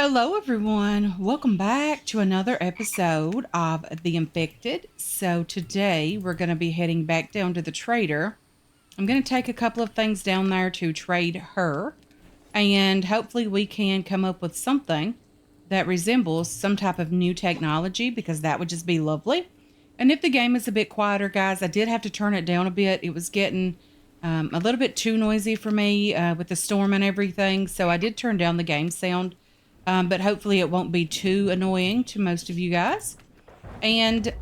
Hello, everyone. Welcome back to another episode of The Infected. So, today we're going to be heading back down to the trader. I'm going to take a couple of things down there to trade her, and hopefully, we can come up with something that resembles some type of new technology because that would just be lovely. And if the game is a bit quieter, guys, I did have to turn it down a bit. It was getting a little bit too noisy for me with the storm and everything. So, I did turn down the game sound. But hopefully it won't be too annoying to most of you guys. And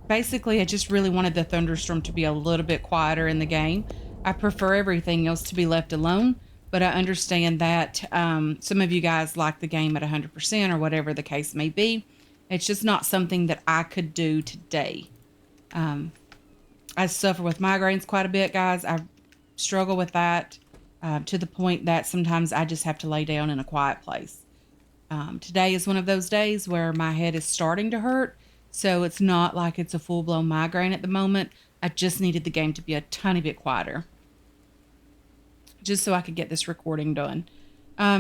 basically, I just really wanted the thunderstorm to be a little bit quieter in the game. I prefer everything else to be left alone, but I understand that some of you guys like the game at 100% or whatever the case may be. It's just not something that I could do today. I suffer with migraines quite a bit, guys. I struggle with that. To the point that sometimes I just have to lay down in a quiet place. Today is one of those days where my head is starting to hurt, so it's not like it's a full-blown migraine at the moment. I just needed the game to be a tiny bit quieter, just so I could get this recording done.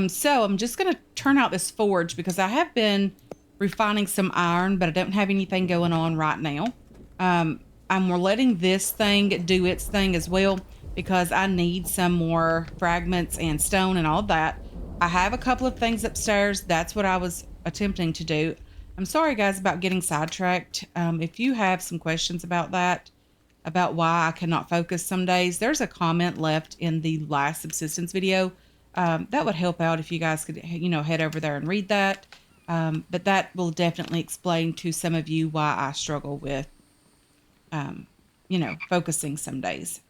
So I'm just going to turn out this forge because I have been refining some iron, but I don't have anything going on right now. I'm letting this thing do its thing as well, because I need some more fragments and stone and all that. I have a couple of things upstairs. That's what I was attempting to do. I'm sorry, guys, about getting sidetracked. If you have some questions about that, about why I cannot focus some days, there's a comment left in the last subsistence video. That would help out if you guys could, head over there and read that. But that will definitely explain to some of you why I struggle with, focusing some days.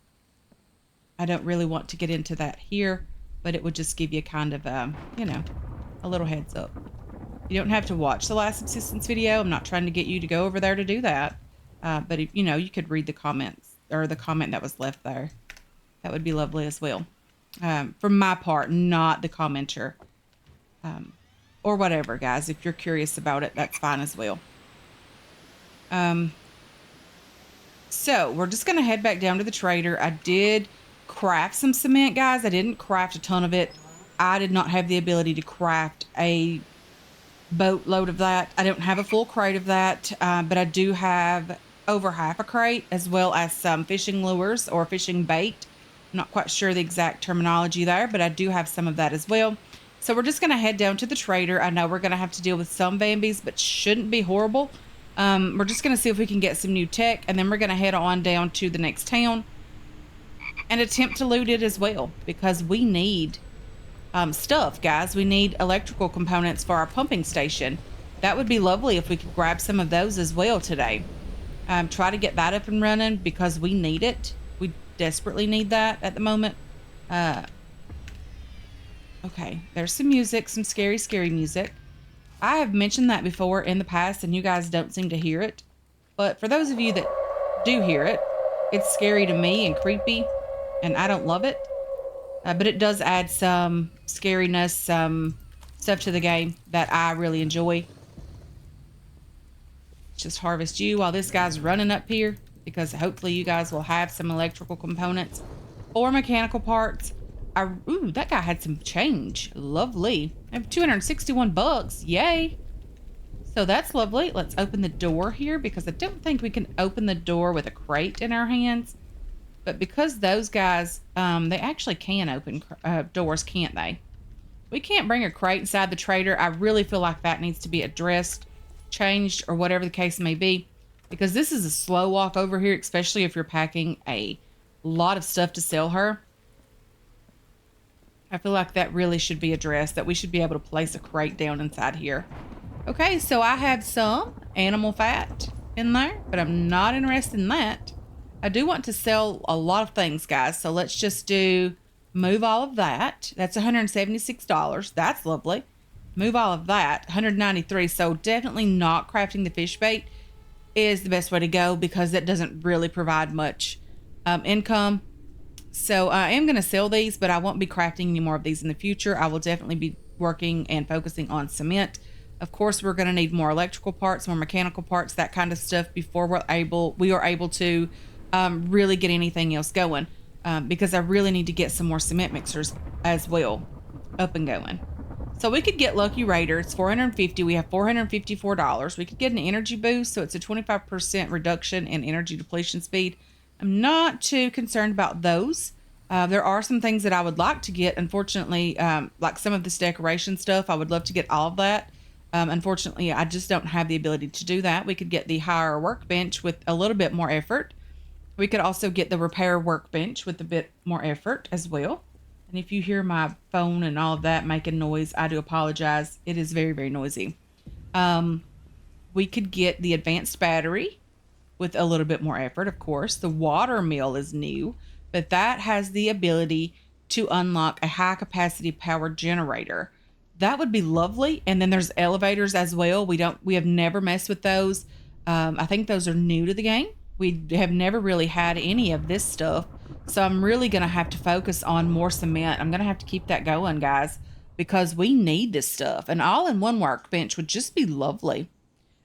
I don't really want to get into that here, but it would just give you kind of, a little heads up. You don't have to watch the last subsistence video. I'm not trying to get you to go over there to do that. But, if, you could read the comments or the comment that was left there. That would be lovely as well. From my part, not the commenter. Or whatever, guys. If you're curious about it, that's fine as well. So, we're just going to head back down to the trader. I did craft some cement, guys. I didn't craft a ton of it. I did not have the ability to craft a boatload of that. I don't have a full crate of that, but I do have over half a crate, as well as some fishing lures or fishing bait. I'm not quite sure the exact terminology there, but I do have some of that as well. So we're just going to head down to the trader. I know we're going to have to deal with some Bambies, but shouldn't be horrible. We're just going to see if we can get some new tech, and then we're going to head on down to the next town and attempt to loot it as well, because we need stuff, guys. We need electrical components for our pumping station. That would be lovely if we could grab some of those as well today. Try to get that up and running because we need it. We desperately need that at the moment. Okay, there's some music, some scary, scary music. I have mentioned that before in the past, and you guys don't seem to hear it. But for those of you that do hear it, it's scary to me and creepy, and I don't love it. But it does add some scariness, some stuff to the game that I really enjoy. Just harvest you while this guy's running up here, because hopefully you guys will have some electrical components or mechanical parts. Ooh, that guy had some change. Lovely. I have 261 bucks. Yay. So that's lovely. Let's open the door here, because I don't think we can open the door with a crate in our hands. But because those guys, they actually can open doors, can't they? We can't bring a crate inside the trader. I really feel like that needs to be addressed, changed, or whatever the case may be. Because this is a slow walk over here, especially if you're packing a lot of stuff to sell her. I feel like that really should be addressed, that we should be able to place a crate down inside here. Okay, so I have some animal fat in there, but I'm not interested in that. I do want to sell a lot of things, guys, so let's just move all of that. That's $176. That's lovely. Move all of that, $193. So definitely not crafting the fish bait is the best way to go, because that doesn't really provide much income. So I am going to sell these, but I won't be crafting any more of these in the future. I will definitely be working and focusing on cement. Of course, we're going to need more electrical parts, more mechanical parts, that kind of stuff before we are able to really get anything else going. Because I really need to get some more cement mixers as well up and going. So we could get Lucky Raider. It's 450. We have $454. We could get an energy boost. So it's a 25% reduction in energy depletion speed. I'm not too concerned about those. There are some things that I would like to get. Unfortunately, like some of this decoration stuff, I would love to get all of that. Unfortunately, I just don't have the ability to do that. We could get the higher workbench with a little bit more effort. We could also get the repair workbench with a bit more effort as well. And if you hear my phone and all of that making noise, I do apologize. It is very, very noisy. Um, we could get the advanced battery with a little bit more effort, of course. The water mill is new, but that has the ability to unlock a high capacity power generator. That would be lovely. And then there's elevators as well. We have never messed with those. I think those are new to the game. We have never really had any of this stuff. So I'm really going to have to focus on more cement. I'm going to have to keep that going, guys, because we need this stuff. An all-in-one workbench would just be lovely.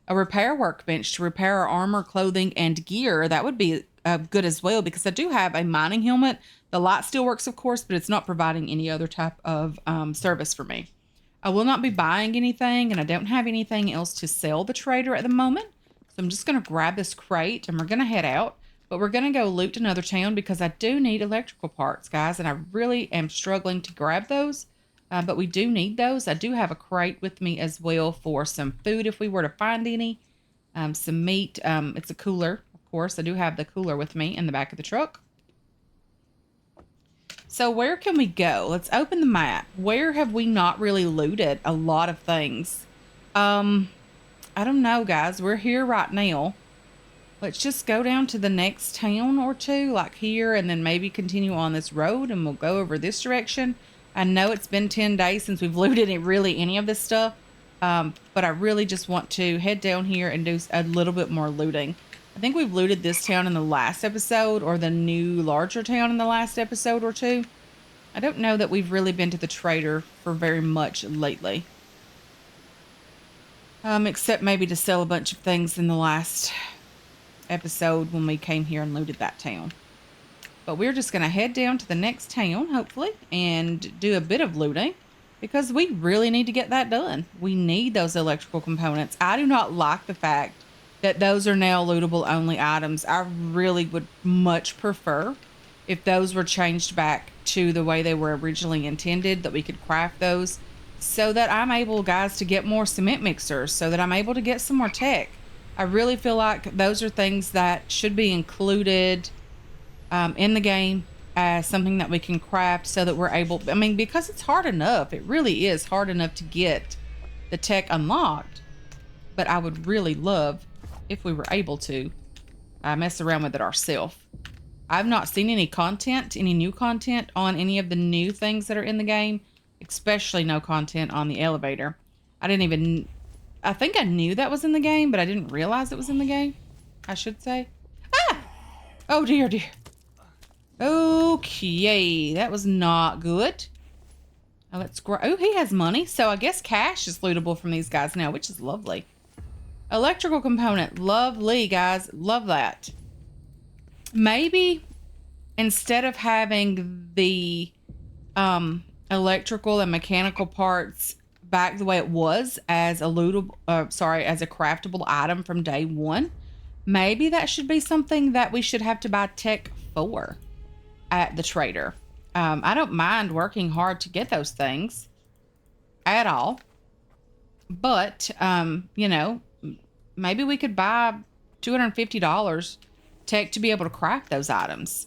A repair workbench to repair our armor, clothing, and gear. That would be good as well, because I do have a mining helmet. The light still works, of course, but it's not providing any other type of service for me. I will not be buying anything, and I don't have anything else to sell the trader at the moment. So I'm just going to grab this crate, and we're going to head out. But we're going to go loot another town because I do need electrical parts, guys, and I really am struggling to grab those. But we do need those. I do have a crate with me as well for some food if we were to find any. Some meat. It's a cooler, of course. I do have the cooler with me in the back of the truck. So where can we go? Let's open the map. Where have we not really looted a lot of things? I don't know, guys. We're here right now. Let's just go down to the next town or two, like here, and then maybe continue on this road, and we'll go over this direction. I know it's been 10 days since we've looted really any of this stuff, but I really just want to head down here and do a little bit more looting. I think we've looted this town in the last episode, or the new larger town in the last episode or two. I don't know that we've really been to the trader for very much lately. Except maybe to sell a bunch of things in the last episode when we came here and looted that town. But we're just going to head down to the next town, hopefully, and do a bit of looting, because we really need to get that done. We need those electrical components. I do not like the fact that those are now lootable only items. I really would much prefer if those were changed back to the way they were originally intended, that we could craft those so that I'm able, guys, to get more cement mixers, so that I'm able to get some more tech. I really feel like those are things that should be included in the game as something that we can craft, so that we're able, I mean, because it's hard enough. It really is hard enough to get the tech unlocked. But I would really love if we were able to mess around with it ourselves. I've not seen any content, any new content on any of the new things that are in the game, especially no content on the elevator. I think I knew that was in the game, but I didn't realize it was in the game, I should say. Ah! Oh, dear, dear. Okay, that was not good. Now let's grow. Oh, he has money, so I guess cash is lootable from these guys now, which is lovely. Electrical component. Lovely, guys. Love that. Maybe instead of having the electrical and mechanical parts back the way it was as a lootable, as a craftable item from day one, maybe that should be something that we should have to buy tech for at the trader. I don't mind working hard to get those things at all, but you know, maybe we could buy $250 tech to be able to craft those items.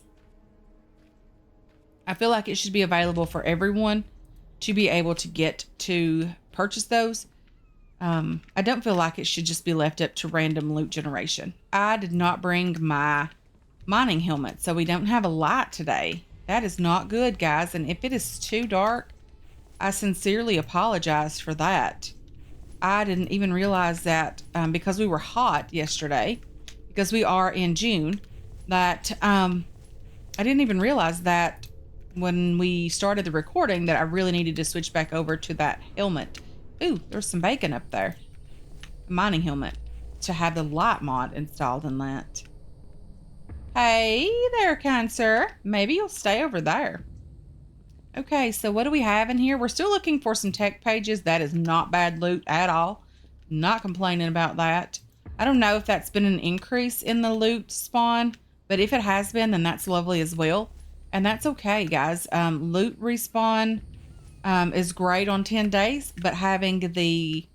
I feel like it should be available for everyone to be able to get to purchase those. I don't feel like it should just be left up to random loot generation. I did not bring my mining helmet, so we don't have a light today. That is not good, guys. And if it is too dark, I sincerely apologize for that. I didn't even realize that because we were hot yesterday, because we are in June, that I didn't even realize that when we started the recording that I really needed to switch back over to that helmet. Ooh, there's some bacon up there. The mining helmet, to have the light mod installed in that. Hey there, kind sir. Maybe you'll stay over there. Okay, so what do we have in here? We're still looking for some tech pages. That is not bad loot at all. Not complaining about that. I don't know if that's been an increase in the loot spawn, but if it has been, then that's lovely as well. And that's okay, guys. Loot respawn is great on 10 days, but having the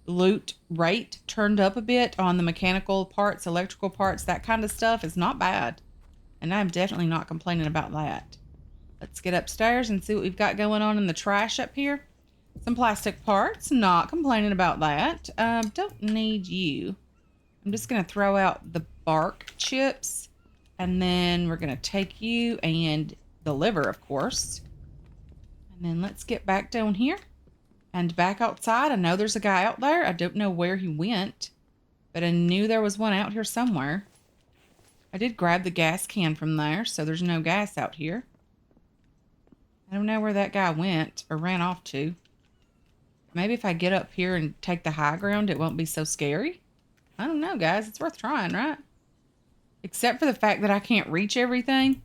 loot rate turned up a bit on the mechanical parts, electrical parts, that kind of stuff is not bad. And I'm definitely not complaining about that. Let's get upstairs and see what we've got going on in the trash up here. Some plastic parts, not complaining about that. Don't need you. I'm just going to throw out the bark chips. And then we're going to take you and the liver, of course. And then let's get back down here and back outside. I know there's a guy out there. I don't know where he went, but I knew there was one out here somewhere. I did grab the gas can from there, so there's no gas out here. I don't know where that guy went or ran off to. Maybe if I get up here and take the high ground, it won't be so scary. I don't know, guys. It's worth trying, right? Except for the fact that I can't reach everything.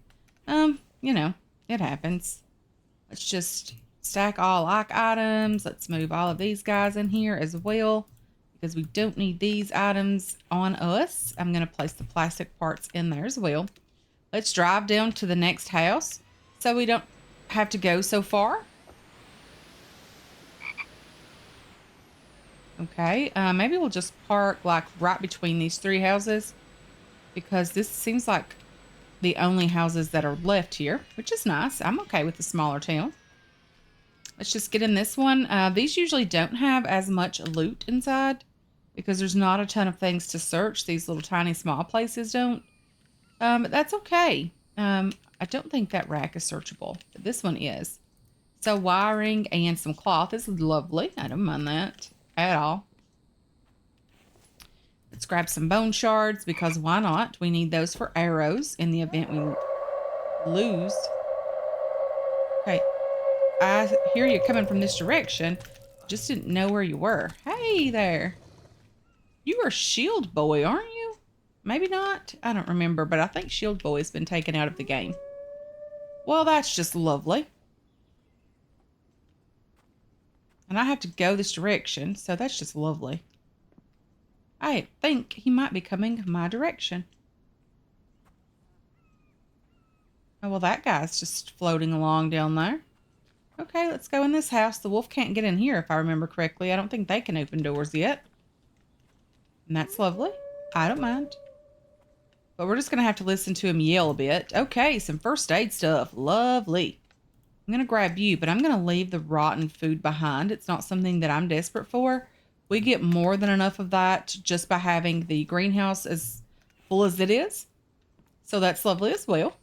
You know, it happens. Let's just stack all like items. Let's move all of these guys in here as well, because we don't need these items on us. I'm going to place the plastic parts in there as well. Let's drive down to the next house so we don't have to go so far. Okay, maybe we'll just park like right between these three houses, because this seems like the only houses that are left here, which is nice. I'm okay with the smaller town. Let's just get in this one. These usually don't have as much loot inside because there's not a ton of things to search. These little tiny small places don't. But that's okay. I don't think that rack is searchable, but this one is. So wiring and some cloth is lovely. I don't mind that at all. Let's grab some bone shards, because why not? We need those for arrows in the event we lose. Okay, I hear you coming from this direction. Just didn't know where you were. Hey there. You are Shield Boy, aren't you? Maybe not. I don't remember, but I think Shield Boy has been taken out of the game. Well, that's just lovely. And I have to go this direction, so that's just lovely. I think he might be coming my direction. Oh, well, that guy's just floating along down there. Okay, let's go in this house. The wolf can't get in here, if I remember correctly. I don't think they can open doors yet. And that's lovely. I don't mind. But we're just going to have to listen to him yell a bit. Okay, some first aid stuff. Lovely. I'm going to grab you, but I'm going to leave the rotten food behind. It's not something that I'm desperate for. We get more than enough of that just by having the greenhouse as full as it is. So that's lovely as well.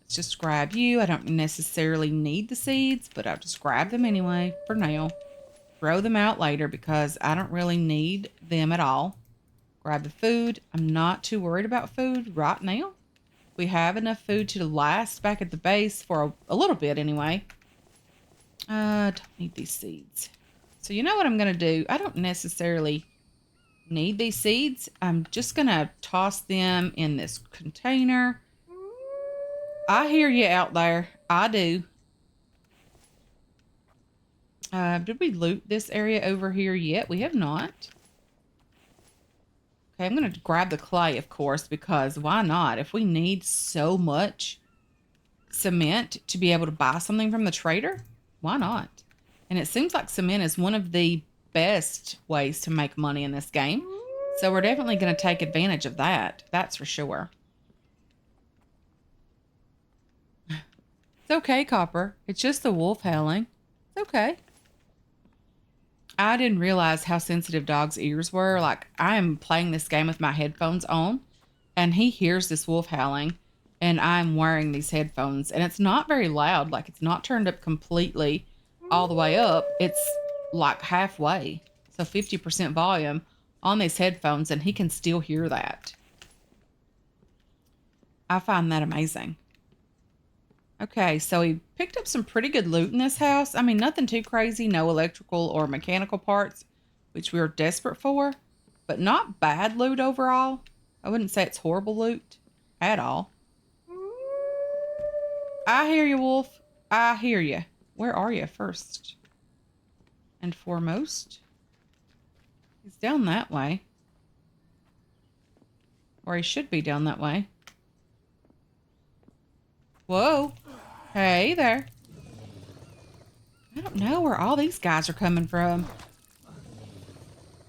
Let's just grab you. I don't necessarily need the seeds, but I'll just grab them anyway for now. Throw them out later because I don't really need them at all. Grab the food. I'm not too worried about food right now. We have enough food to last back at the base for a little bit anyway. Don't need these seeds. So you know what I'm going to do? I don't necessarily need these seeds. I'm just going to toss them in this container. I hear you out there. I do. Did we loot this area over here yet? We have not. Okay, I'm going to grab the clay, of course, because why not? If we need so much cement to be able to buy something from the trader, why not? And it seems like cement is one of the best ways to make money in this game. So we're definitely going to take advantage of that. That's for sure. It's okay, Copper. It's just the wolf howling. It's okay. I didn't realize how sensitive Dog's ears were. Like, I am playing this game with my headphones on, and he hears this wolf howling, and I'm wearing these headphones, and it's not very loud. Like, it's not turned up completely all the way up. It's like halfway, so 50% volume on these headphones, and he can still hear that. I find that amazing. Okay, so we picked up some pretty good loot in this house. I mean, nothing too crazy, no electrical or mechanical parts, which we were desperate for, but not bad loot overall. I wouldn't say it's horrible loot at all. I hear you, wolf. I hear you. Where are you first and foremost? He's down that way. Or he should be down that way. Whoa. Hey there. I don't know where all these guys are coming from.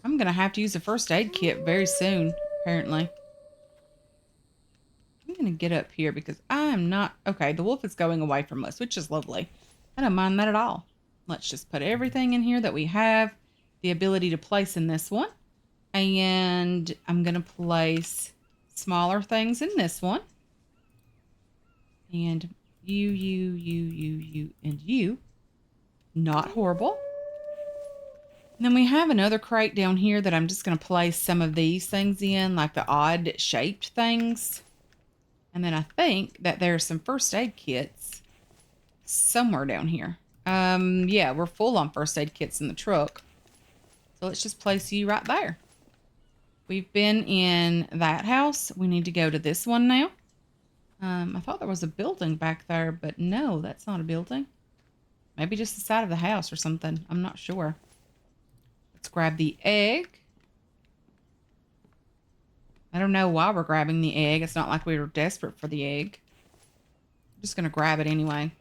I'm going to have to use a first aid kit very soon, apparently. I'm going to get up here because I'm not... Okay, the wolf is going away from us, which is lovely. I don't mind that at all. Let's just put everything in here that we have the ability to place in this one. And I'm going to place smaller things in this one. And you, and you. Not horrible. And then we have another crate down here that I'm just going to place some of these things in, like the odd shaped things. And then I think that there's some first aid kits somewhere down here. Yeah, we're full on first aid kits in the truck. So let's just place you right there. We've been in that house. We need to go to this one now. I thought there was a building back there, but no, that's not a building. Maybe just the side of the house or something. I'm not sure. Let's grab the egg. I don't know why we're grabbing the egg. It's not like we were desperate for the egg. I'm just going to grab it anyway.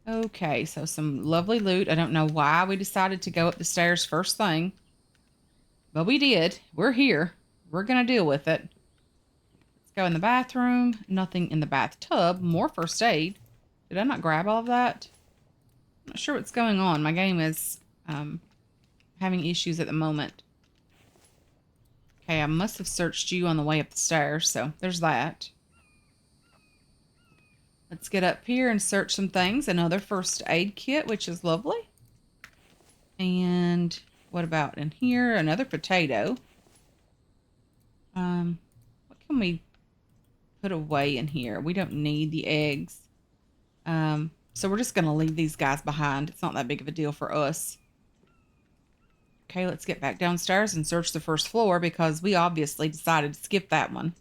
Okay, so some lovely loot. I don't know why we decided to go up the stairs first thing. But we did. We're here. We're going to deal with it. Let's go in the bathroom. Nothing in the bathtub. More first aid. Did I not grab all of that? I'm not sure what's going on. My game is having issues at the moment. Okay, I must have searched you on the way up the stairs, so there's that. Let's get up here and search some things. Another first aid kit, which is lovely. And what about in here? Another potato. What can we put away in here? We don't need the eggs. So we're just going to leave these guys behind. It's not that big of a deal for us. Okay, let's get back downstairs and search the first floor because we obviously decided to skip that one.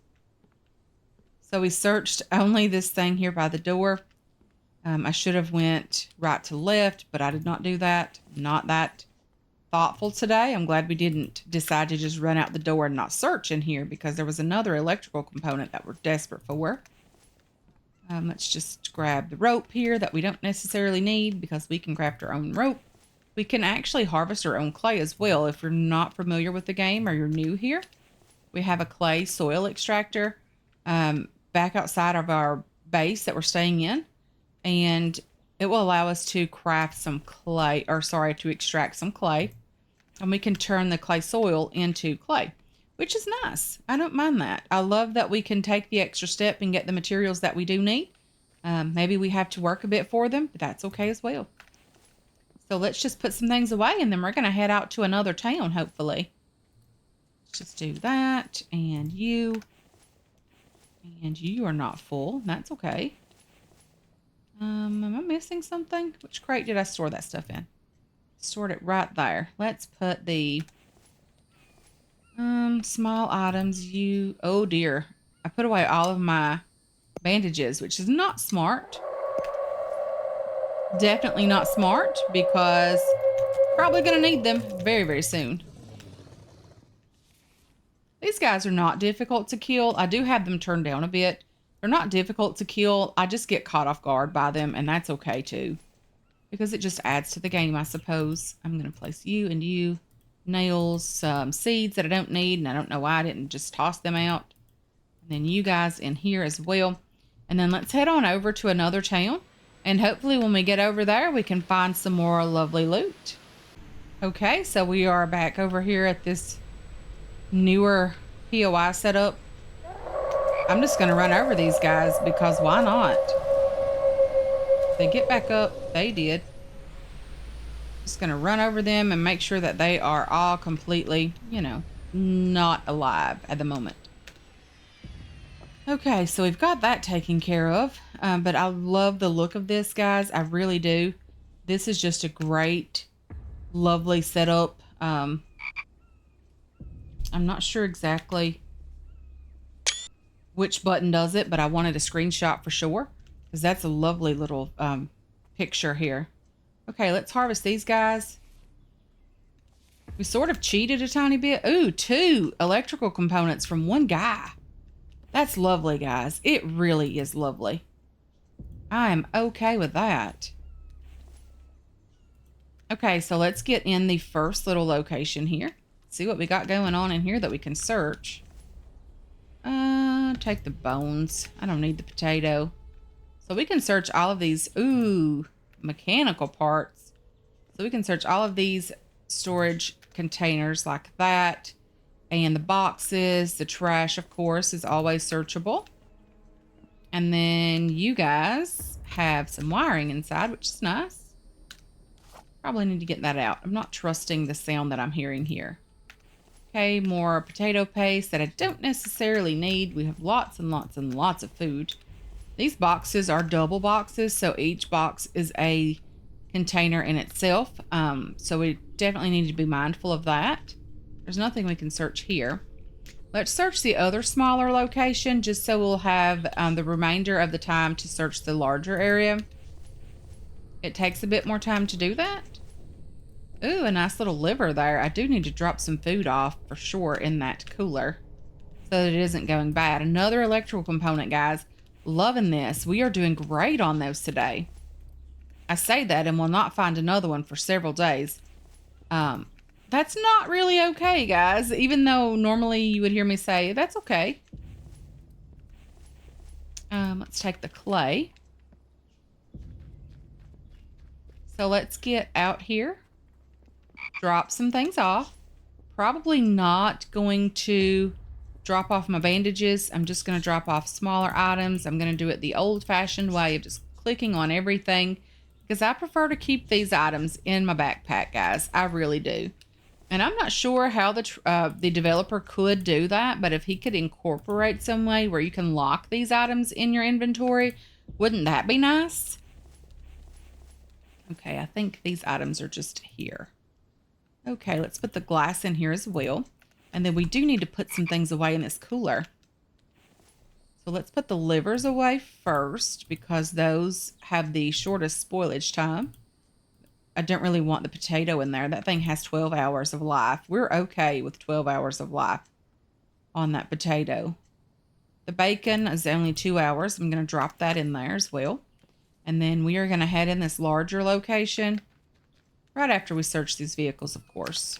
So we searched only this thing here by the door. I should have went right to left, but I did not do that. Not that thoughtful today. I'm glad we didn't decide to just run out the door and not search in here because there was another electrical component that we're desperate for. Let's just grab the rope here that we don't necessarily need because we can craft our own rope. We can actually harvest our own clay as well if you're not familiar with the game or you're new here. We have a clay soil extractor back outside of our base that we're staying in. And it will allow us to craft some clay, or sorry, to extract some clay. And we can turn the clay soil into clay, which is nice. I don't mind that. I love that we can take the extra step and get the materials that we do need. Maybe we have to work a bit for them, but that's okay as well. So let's just put some things away and then we're going to head out to another town, hopefully. Let's just do that. And you are not full. That's okay. Am I missing something? Which crate did I store that stuff in? Stored it right there. Let's put the small items. Oh dear. I put away all of my bandages, which is not smart. Definitely not smart because probably going to need them very, very soon. These guys are not difficult to kill. I do have them turned down a bit. They're not difficult to kill. I just get caught off guard by them, and that's okay too. Because it just adds to the game, I suppose. I'm going to place you and you. Nails, some seeds that I don't need, and I don't know why I didn't just toss them out. And then you guys in here as well. And then let's head on over to another town. And hopefully when we get over there, we can find some more lovely loot. Okay, so we are back over here at this newer POI setup. I'm just going to run over these guys because why not? If they get back up, they did. Just going to run over them and make sure that they are all completely, you know, not alive at the moment. Okay, so we've got that taken care of. But I love the look of this, guys. I really do. This is just a great, lovely setup. I'm not sure exactly which button does it, but I wanted a screenshot for sure because that's a lovely little picture here. Okay, let's harvest these guys. We sort of cheated a tiny bit. Ooh, 2 electrical components from one guy. That's lovely, guys. It really is lovely. I am okay with that. Okay, so let's get in the first little location here. See what we got going on in here that we can search. Take the bones. I don't need the potato. So we can search all of these. Ooh, mechanical parts. So we can search all of these storage containers like that. And the boxes, the trash, of course, is always searchable. And then you guys have some wiring inside, which is nice. Probably need to get that out. I'm not trusting the sound that I'm hearing here. Okay, more potato paste that I don't necessarily need. We have lots and lots and lots of food. These boxes are double boxes, so each box is a container in itself. So we definitely need to be mindful of that. There's nothing we can search here. Let's search the other smaller location just so we'll have the remainder of the time to search the larger area. It takes a bit more time to do that. Ooh, a nice little liver there. I do need to drop some food off for sure in that cooler so that it isn't going bad. Another electrical component, guys. Loving this. We are doing great on those today. I say that and will not find another one for several days. That's not really okay, guys. Even though normally you would hear me say, that's okay. Let's take the clay. So let's get out here. Drop some things off. Probably not going to drop off my bandages. I'm just going to drop off smaller items. I'm going to do it the old-fashioned way of just clicking on everything because I prefer to keep these items in my backpack, guys. I really do. And I'm not sure how the developer could do that, but if he could incorporate some way where you can lock these items in your inventory, wouldn't that be nice? Okay, I think these items are just here. Okay, let's put the glass in here as well. And then we do need to put some things away in this cooler. So let's put the livers away first because those have the shortest spoilage time. I don't really want the potato in there. That thing has 12 hours of life. We're okay with 12 hours of life on that potato. The bacon is only 2 hours. I'm going to drop that in there as well. And then we are going to head in this larger location right after we search these vehicles, of course.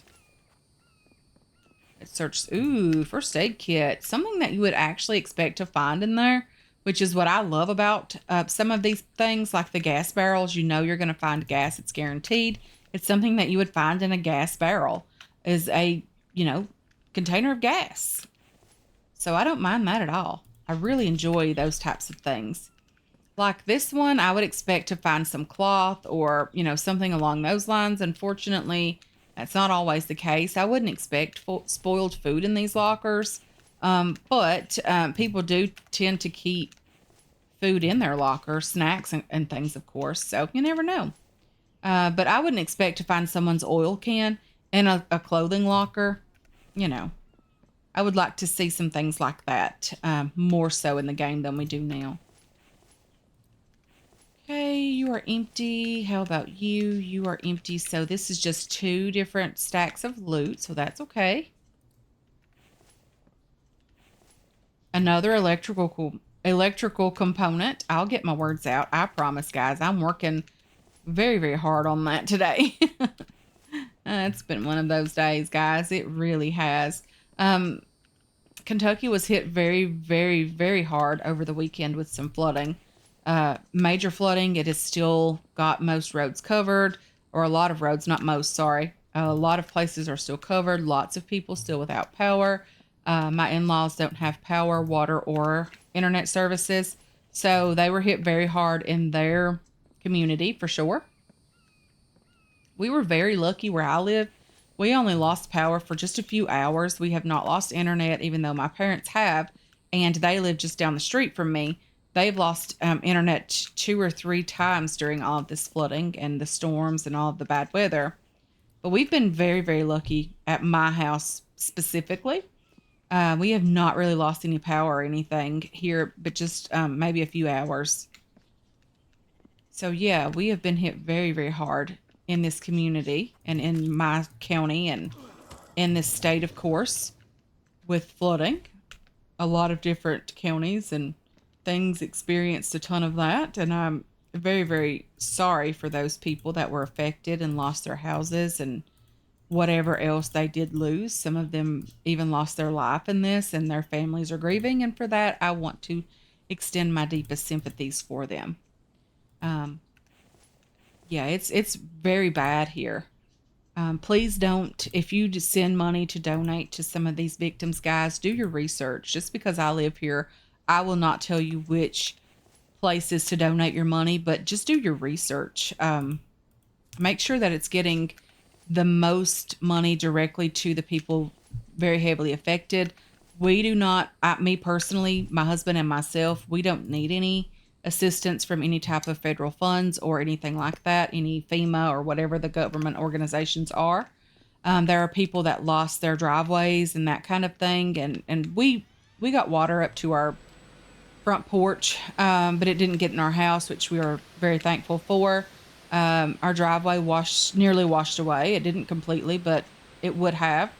It searches, ooh, first aid kit. Something that you would actually expect to find in there, which is what I love about some of these things, like the gas barrels. You know you're going to find gas. It's guaranteed. It's something that you would find in a gas barrel is a, container of gas. So I don't mind that at all. I really enjoy those types of things. Like this one, I would expect to find some cloth or, something along those lines. Unfortunately, that's not always the case. I wouldn't expect spoiled food in these lockers. But people do tend to keep food in their locker, snacks and things, of course. So you never know. But I wouldn't expect to find someone's oil can in a clothing locker. I would like to see some things like that more so in the game than we do now. Okay, you are empty. How about you? You are empty. So this is just 2 different stacks of loot, so that's okay. Another electrical component. I'll get my words out. I promise, guys. I'm working very, very hard on that today. It's been one of those days, guys. It really has. Kentucky was hit very, very, very hard over the weekend with some flooding. Major flooding. It has still got most roads covered, or a lot of roads, not most, sorry. A lot of places are still covered. Lots of people still without power. My in-laws don't have power, water, or internet services. So they were hit very hard in their community for sure. We were very lucky where I live. We only lost power for just a few hours. We have not lost internet, even though my parents have, and they live just down the street from me. They've lost internet 2 or 3 times during all of this flooding and the storms and all of the bad weather. But we've been very, very lucky at my house specifically. We have not really lost any power or anything here, but just maybe a few hours. So, yeah, we have been hit very, very hard in this community and in my county and in this state, of course, with flooding. A lot of different counties and things experienced a ton of that. And I'm very, very sorry for those people that were affected and lost their houses and whatever else they did lose. Some of them even lost their life in this, and their families are grieving. And for that, I want to extend my deepest sympathies for them. Um, yeah, it's very bad here. Please don't, if you just send money to donate to some of these victims, guys, do your research. Just because I live here, I will not tell you which places to donate your money, but just do your research. Make sure that it's getting the most money directly to the people very heavily affected. We do not, me personally, my husband and myself, we don't need any assistance from any type of federal funds or anything like that, any FEMA or whatever the government organizations are. There are people that lost their driveways and that kind of thing, and we got water up to our front porch, but it didn't get in our house, which we are very thankful for. Our driveway nearly washed away. It didn't completely, but it would have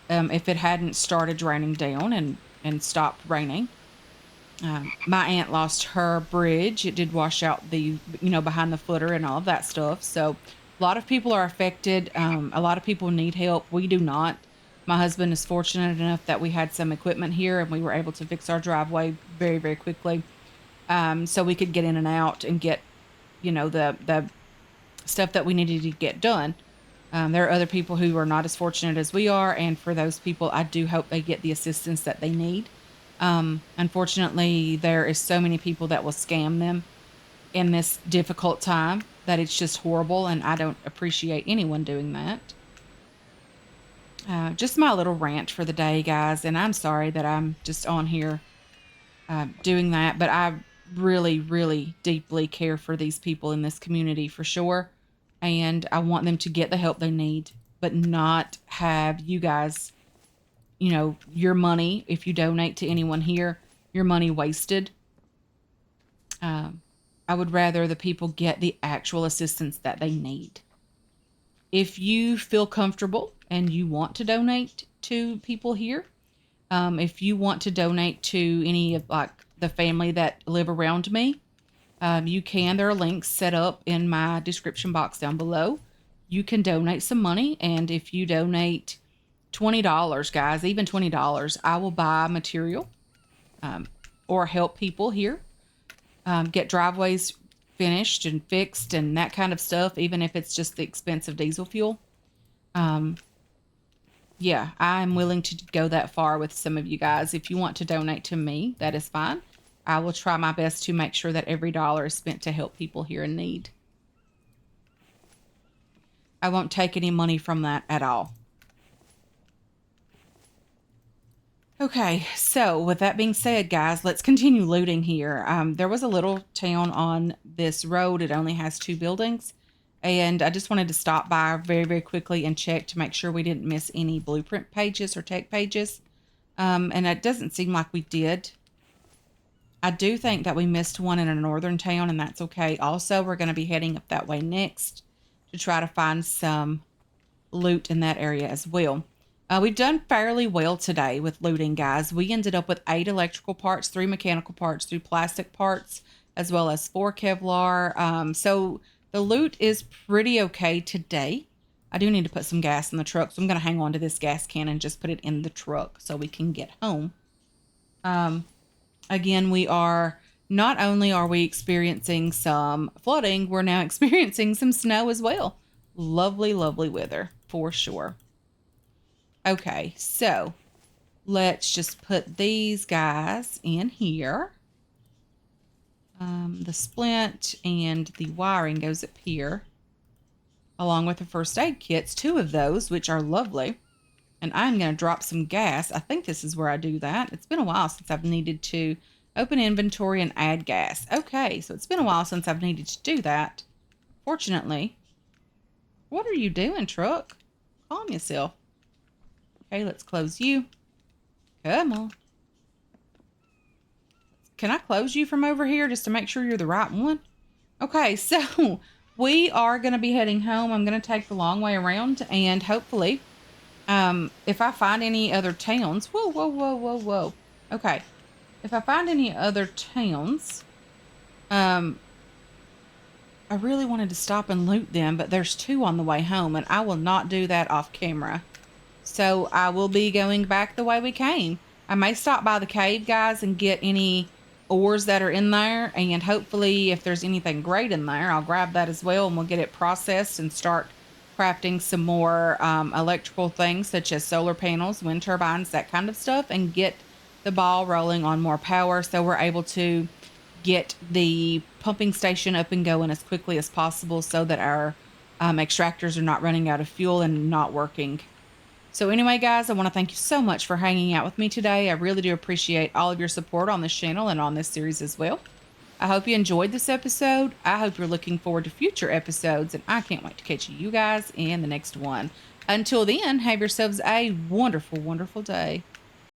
if it hadn't started raining down and stopped raining. My aunt lost her bridge. It did wash out behind the footer and all of that stuff. So a lot of people are affected. A lot of people need help. We do not. My husband is fortunate enough that we had some equipment here and we were able to fix our driveway very, very quickly. So we could get in and out and get, the stuff that we needed to get done. There are other people who are not as fortunate as we are, and for those people, I do hope they get the assistance that they need. Unfortunately, there is so many people that will scam them in this difficult time that it's just horrible, and I don't appreciate anyone doing that. Just my little rant for the day, guys, and I'm sorry that I'm just on here doing that, but I really, really deeply care for these people in this community for sure. And I want them to get the help they need, but not have you guys, your money, if you donate to anyone here, your money wasted. Um, I would rather the people get the actual assistance that they need. If you feel comfortable and you want to donate to people here, if you want to donate to any of like the family that live around me, you can. There are links set up in my description box down below. You can donate some money, and if you donate $20, guys, even $20, I will buy material or help people here get driveways finished and fixed and that kind of stuff, even if it's just the expense of diesel fuel. Um, yeah, I'm willing to go that far with some of you guys. If you want to donate to me, that is fine. I will try my best to make sure that every dollar is spent to help people here in need. I won't take any money from that at all. Okay, so with that being said, guys, let's continue looting here. There was a little town on this road. It only has 2 buildings. And I just wanted to stop by very, very quickly and check to make sure we didn't miss any blueprint pages or tech pages. And it doesn't seem like we did. I do think that we missed one in a northern town, and that's okay. Also, we're going to be heading up that way next to try to find some loot in that area as well. We've done fairly well today with looting, guys. We ended up with 8 electrical parts, 3 mechanical parts, 3 plastic parts, as well as 4 Kevlar. So the loot is pretty okay today. I do need to put some gas in the truck, so I'm going to hang on to this gas can and just put it in the truck so we can get home. Again, not only are we experiencing some flooding, we're now experiencing some snow as well. Lovely, lovely weather for sure. Okay, so let's just put these guys in here. The splint and the wiring goes up here, along with the first aid kits, 2 of those, which are lovely. And I'm going to drop some gas. I think this is where I do that. It's been a while since I've needed to open inventory and add gas. Okay, so it's been a while since I've needed to do that. Fortunately. What are you doing, truck? Calm yourself. Okay, let's close you. Come on. Can I close you from over here just to make sure you're the right one? Okay, so we are going to be heading home. I'm going to take the long way around, and hopefully, if I find any other towns, whoa, whoa, whoa, whoa, whoa. Okay, if I find any other towns, um, I really wanted to stop and loot them, but there's two on the way home, and I will not do that off camera. So I will be going back the way we came. I may stop by the cave, guys, and get any ores that are in there. And hopefully, if there's anything great in there, I'll grab that as well and we'll get it processed and start crafting some more electrical things such as solar panels, wind turbines, that kind of stuff, and get the ball rolling on more power so we're able to get the pumping station up and going as quickly as possible so that our extractors are not running out of fuel and not working. So anyway, guys, I want to thank you so much for hanging out with me today. I really do appreciate all of your support on this channel and on this series as well. I hope you enjoyed this episode. I hope you're looking forward to future episodes, and I can't wait to catch you guys in the next one. Until then, have yourselves a wonderful, wonderful day.